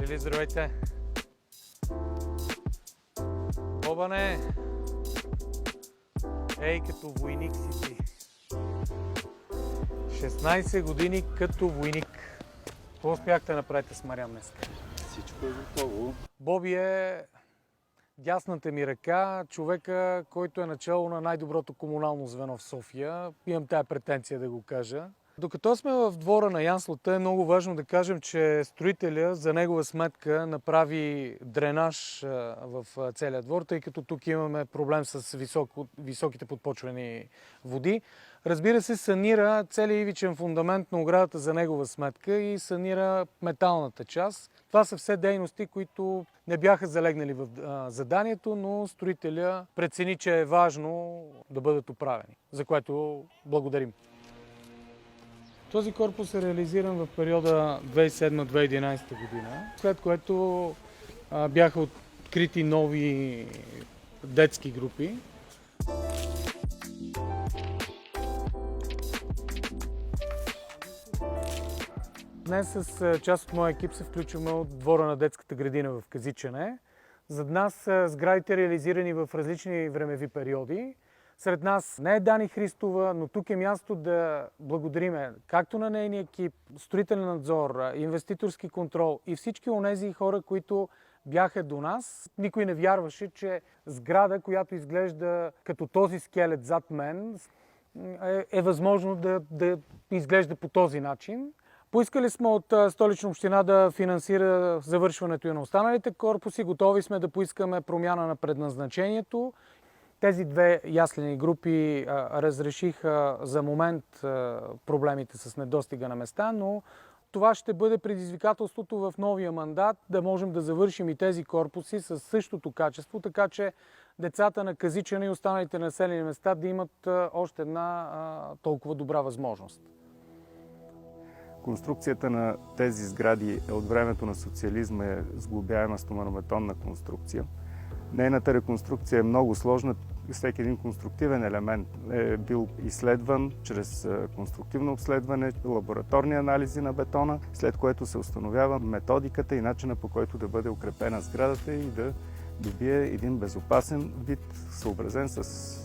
Лили, здравейте! Обане! Ей, като войник си ти! 16 години като войник. Какво успяхте да направите с Мариан днес? Всичко е готово. Боби е дясната ми ръка, човека, който е начало на най-доброто комунално звено в София. Имам тая претенция да го кажа. Докато сме в двора на Янслата, е много важно да кажем, че строителя за негова сметка направи дренаж в целия двор, тъй като тук имаме проблем с високите подпочвени води. Разбира се, санира целият ивичен фундамент на оградата за негова сметка и санира металната част. Това са все дейности, които не бяха залегнали в заданието, но строителя прецени, че е важно да бъдат оправени, за което благодарим. Този корпус е реализиран в периода 2007-2011 година, след което бяха открити нови детски групи. Днес с част от моя екип се включваме от двора на детската градина в Казичене. Зад нас са сградите, реализирани в различни времеви периоди. Сред нас не е Дани Христова, но тук е място да благодариме както на нейния екип, строителен надзор, инвеститорски контрол и всички онези хора, които бяха до нас. Никой не вярваше, че сграда, която изглежда като този скелет зад мен, е възможно да изглежда по този начин. Поискали сме от Столична община да финансира завършването и на останалите корпуси. Готови сме да поискаме промяна на предназначението. Тези две яслени групи разрешиха за момент проблемите с недостига на места, но това ще бъде предизвикателството в новия мандат да можем да завършим и тези корпуси с същото качество, така че децата на Казичене и останалите населени места да имат още една толкова добра възможност. Конструкцията на тези сгради е от времето на социализма, е сглобяема стоманобетонна конструкция. Нейната реконструкция е много сложна. Всеки един конструктивен елемент е бил изследван чрез конструктивно обследване, лабораторни анализи на бетона, след което се установява методиката и начина, по който да бъде укрепена сградата и да добие един безопасен вид, съобразен с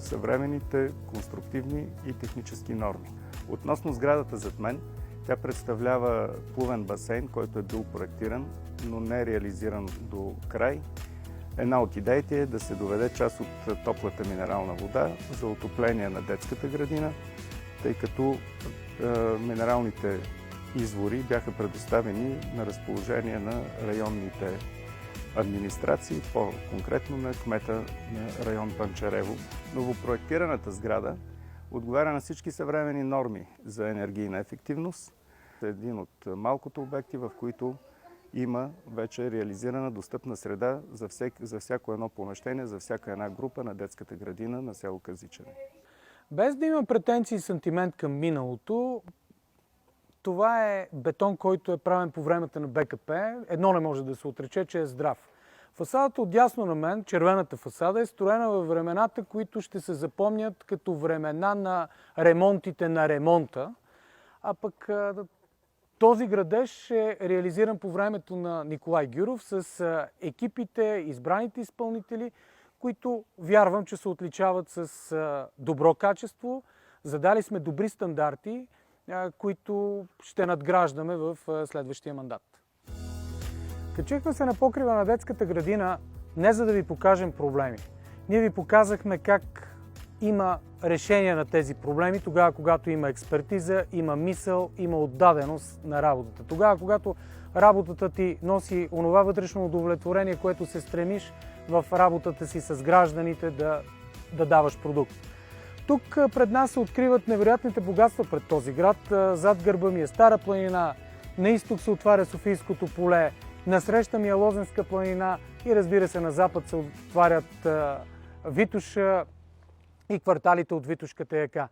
съвременните конструктивни и технически норми. Относно сградата зад мен, тя представлява плувен басейн, който е бил проектиран, но не е реализиран до край. Една от идеите е да се доведе част от топлата минерална вода за отопление на детската градина, тъй като минералните извори бяха предоставени на разположение на районните администрации, по-конкретно на кмета на район Панчарево. Новопроектираната сграда отговаря на всички съвременни норми за енергийна ефективност. Е един от малкото обекти, в които има вече реализирана достъпна среда за всяко едно помещение, за всяка една група на детската градина на село Казичене. Без да имам претенции и сантимент към миналото, това е бетон, който е правен по времето на БКП. Едно не може да се отрече, че е здрав. Фасадата отдясно на мен, червената фасада, е строена във времената, които ще се запомнят като времена на ремонтите на ремонта, а пък този градеж е реализиран по времето на Николай Гюров с екипите, избраните изпълнители, които вярвам, че се отличават с добро качество. Задали сме добри стандарти, които ще надграждаме в следващия мандат. Качихме се на покрива на детската градина не за да ви покажем проблеми. Ние ви показахме как има решение на тези проблеми, тогава когато има експертиза, има мисъл, има отдаденост на работата. Тогава когато работата ти носи онова вътрешно удовлетворение, което се стремиш в работата си с гражданите да даваш продукт. Тук пред нас се откриват невероятните богатства пред този град. Зад гърба ми е Стара планина, на изток се отваря Софийското поле, насреща ми е Лозенска планина и разбира се на запад се отварят Витоша и кварталите от Витошката яка.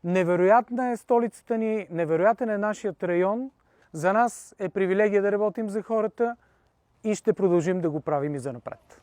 Невероятна е столицата ни, невероятен е нашият район. За нас е привилегия да работим за хората и ще продължим да го правим и занапред.